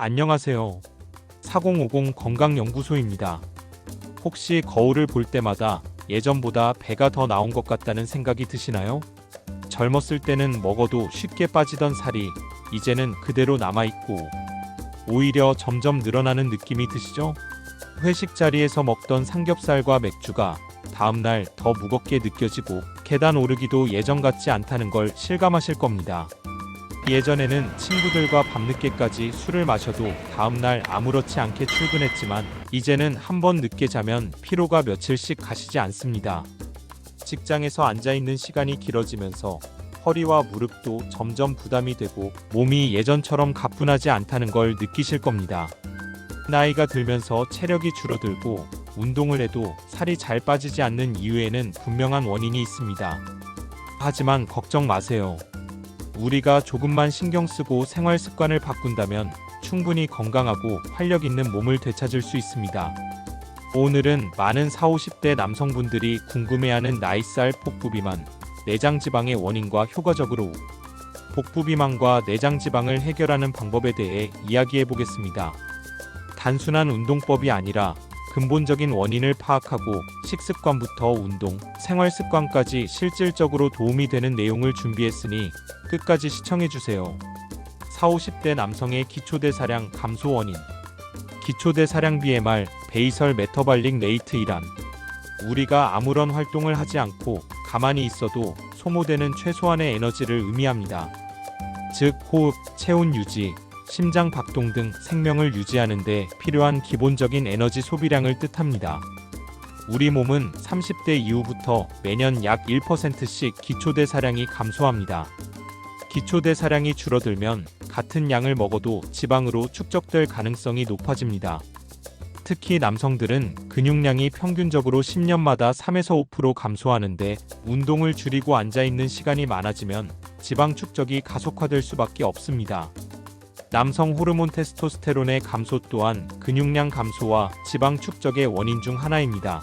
안녕하세요. 4050 건강연구소입니다. 혹시 거울을 볼 때마다 예전보다 배가 더 나온 것 같다는 생각이 드시나요? 젊었을 때는 먹어도 쉽게 빠지던 살이 이제는 그대로 남아있고 오히려 점점 늘어나는 느낌이 드시죠? 회식 자리에서 먹던 삼겹살과 맥주가 다음날 더 무겁게 느껴지고 계단 오르기도 예전 같지 않다는 걸 실감하실 겁니다. 예전에는 친구들과 밤늦게까지 술을 마셔도 다음날 아무렇지 않게 출근했지만 이제는 한 번 늦게 자면 피로가 며칠씩 가시지 않습니다. 직장에서 앉아있는 시간이 길어지면서 허리와 무릎도 점점 부담이 되고 몸이 예전처럼 가뿐하지 않다는 걸 느끼실 겁니다. 나이가 들면서 체력이 줄어들고 운동을 해도 살이 잘 빠지지 않는 이유에는 분명한 원인이 있습니다. 하지만 걱정 마세요. 우리가 조금만 신경 쓰고 생활 습관을 바꾼다면 충분히 건강하고 활력 있는 몸을 되찾을 수 있습니다. 오늘은 많은 40, 50대 남성분들이 궁금해하는 나이살 복부비만, 내장지방의 원인과 효과적으로 복부비만과 내장지방을 해결하는 방법에 대해 이야기해 보겠습니다. 단순한 운동법이 아니라 근본적인 원인을 파악하고 식습관부터 운동, 생활습관까지 실질적으로 도움이 되는 내용을 준비했으니 끝까지 시청해주세요. 40, 50대 남성의 기초대사량 감소 원인. 기초대사량 BMR, 베이설 메터발릭 레이트이란 우리가 아무런 활동을 하지 않고 가만히 있어도 소모되는 최소한의 에너지를 의미합니다. 즉 호흡, 체온 유지, 심장 박동 등 생명을 유지하는 데 필요한 기본적인 에너지 소비량을 뜻합니다. 우리 몸은 30대 이후부터 매년 약 1%씩 기초대사량이 감소합니다. 기초대사량이 줄어들면 같은 양을 먹어도 지방으로 축적될 가능성이 높아집니다. 특히 남성들은 근육량이 평균적으로 10년마다 3에서 5% 감소하는데 운동을 줄이고 앉아있는 시간이 많아지면 지방 축적이 가속화될 수밖에 없습니다. 남성 호르몬 테스토스테론의 감소 또한 근육량 감소와 지방 축적의 원인 중 하나입니다.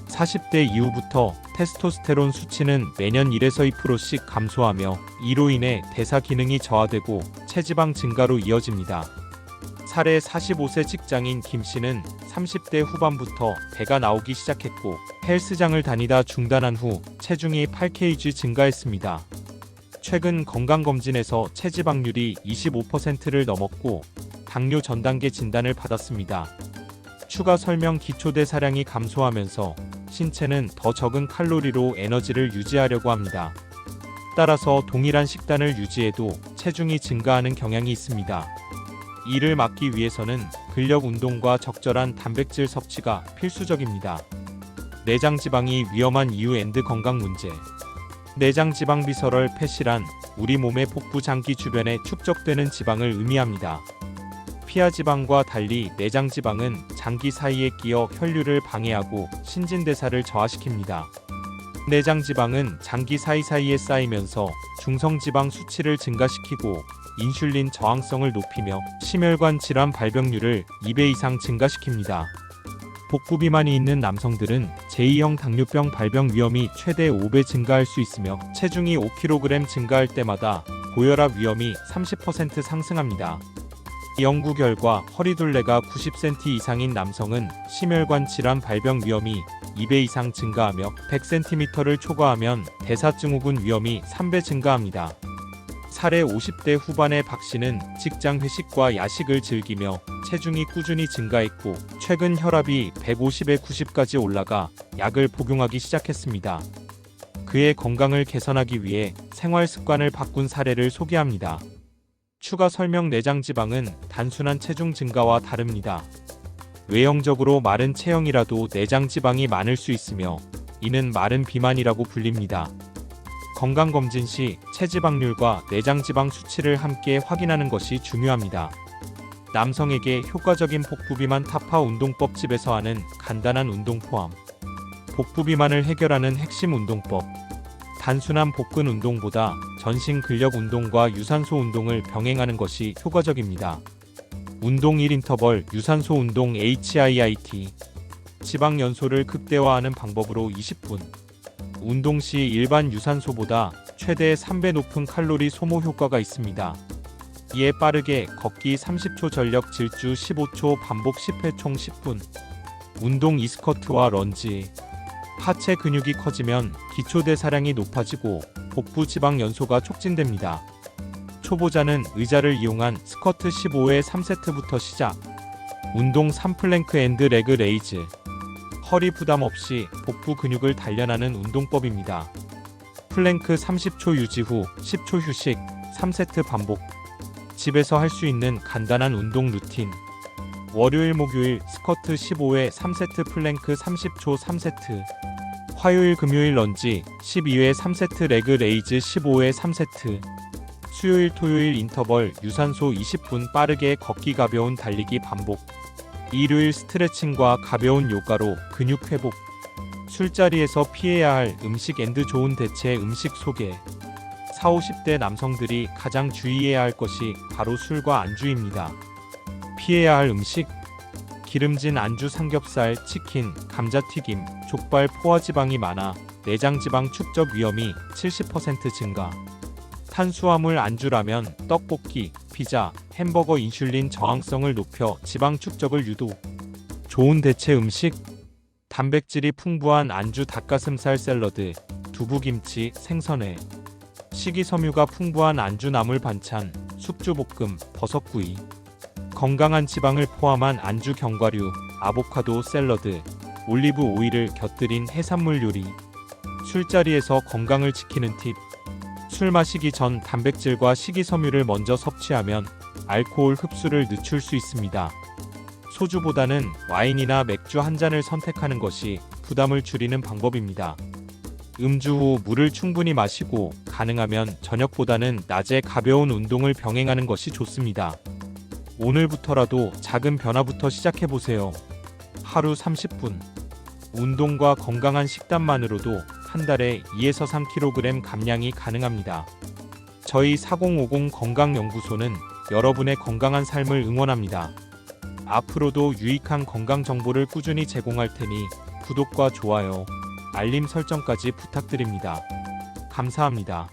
40대 이후부터 테스토스테론 수치는 매년 1에서 2%씩 감소하며 이로 인해 대사 기능이 저하되고 체지방 증가로 이어집니다. 사례 45세 직장인 김 씨는 30대 후반부터 배가 나오기 시작했고 헬스장을 다니다 중단한 후 체중이 8kg 증가했습니다. 최근 건강검진에서 체지방률이 25%를 넘었고 당뇨 전단계 진단을 받았습니다. 추가 설명 기초대사량이 감소하면서 신체는 더 적은 칼로리로 에너지를 유지하려고 합니다. 따라서 동일한 식단을 유지해도 체중이 증가하는 경향이 있습니다. 이를 막기 위해서는 근력 운동과 적절한 단백질 섭취가 필수적입니다. 내장지방이 위험한 이유 앤드 건강 문제. 내장지방 비서럴 팻이란 우리 몸의 복부 장기 주변에 축적되는 지방을 의미합니다. 피하지방과 달리 내장지방은 장기 사이에 끼어 혈류를 방해하고 신진대사를 저하시킵니다. 내장지방은 장기 사이사이에 쌓이면서 중성지방 수치를 증가시키고 인슐린 저항성을 높이며 심혈관 질환 발병률을 2배 이상 증가시킵니다. 복부비만이 있는 남성들은 제2형 당뇨병 발병 위험이 최대 5배 증가할 수 있으며 체중이 5kg 증가할 때마다 고혈압 위험이 30% 상승합니다. 연구 결과 허리둘레가 90cm 이상인 남성은 심혈관 질환 발병 위험이 2배 이상 증가하며 100cm를 초과하면 대사증후군 위험이 3배 증가합니다. 사례 50대 후반의 박 씨는 직장 회식과 야식을 즐기며 체중이 꾸준히 증가했고 최근 혈압이 150에 90까지 올라가 약을 복용하기 시작했습니다. 그의 건강을 개선하기 위해 생활 습관을 바꾼 사례를 소개합니다. 추가 설명 내장지방은 단순한 체중 증가와 다릅니다. 외형적으로 마른 체형이라도 내장지방이 많을 수 있으며 이는 마른 비만이라고 불립니다. 건강검진 시 체지방률과 내장지방 수치를 함께 확인하는 것이 중요합니다. 남성에게 효과적인 복부비만 타파 운동법 집에서 하는 간단한 운동 포함. 복부비만을 해결하는 핵심 운동법. 단순한 복근 운동보다 전신 근력 운동과 유산소 운동을 병행하는 것이 효과적입니다. 운동 1인터벌 유산소 운동 HIIT. 지방 연소를 극대화하는 방법으로 20분. 운동 시 일반 유산소보다 최대 3배 높은 칼로리 소모 효과가 있습니다. 이에 빠르게 걷기 30초, 전력 질주 15초, 반복 10회 총 10분. 운동 2스쿼트와 런지. 하체 근육이 커지면 기초대사량이 높아지고 복부 지방 연소가 촉진됩니다. 초보자는 의자를 이용한 스쿼트 15회 3세트부터 시작. 운동 3플랭크 앤드 레그 레이즈. 허리 부담 없이 복부 근육을 단련하는 운동법입니다. 플랭크 30초 유지 후 10초 휴식, 3세트 반복. 집에서 할 수 있는 간단한 운동 루틴. 월요일 목요일 스쿼트 15회 3세트, 플랭크 30초 3세트. 화요일 금요일 런지 12회 3세트, 레그 레이즈 15회 3세트. 수요일 토요일 인터벌 유산소 20분, 빠르게 걷기 가벼운 달리기 반복. 일요일 스트레칭과 가벼운 요가로 근육 회복. 술자리에서 피해야 할 음식 앤드 좋은 대체 음식 소개. 40, 50대 남성들이 가장 주의해야 할 것이 바로 술과 안주입니다. 피해야 할 음식. 기름진 안주, 삼겹살, 치킨, 감자튀김, 족발, 포화지방이 많아 내장지방 축적 위험이 70% 증가. 탄수화물 안주라면 떡볶이, 피자, 햄버거. 인슐린 저항성을 높여 지방 축적을 유도. 좋은 대체 음식. 단백질이 풍부한 안주, 닭가슴살 샐러드, 두부김치, 생선회. 식이섬유가 풍부한 안주, 나물 반찬, 숙주볶음, 버섯구이. 건강한 지방을 포함한 안주, 견과류, 아보카도 샐러드, 올리브 오일을 곁들인 해산물 요리. 술자리에서 건강을 지키는 팁. 술 마시기 전 단백질과 식이섬유를 먼저 섭취하면 알코올 흡수를 늦출 수 있습니다. 소주보다는 와인이나 맥주 한 잔을 선택하는 것이 부담을 줄이는 방법입니다. 음주 후 물을 충분히 마시고 가능하면 저녁보다는 낮에 가벼운 운동을 병행하는 것이 좋습니다. 오늘부터라도 작은 변화부터 시작해보세요. 하루 30분. 운동과 건강한 식단만으로도 한 달에 2에서 3kg 감량이 가능합니다. 저희 4050 건강연구소는 여러분의 건강한 삶을 응원합니다. 앞으로도 유익한 건강 정보를 꾸준히 제공할 테니 구독과 좋아요, 알림 설정까지 부탁드립니다. 감사합니다.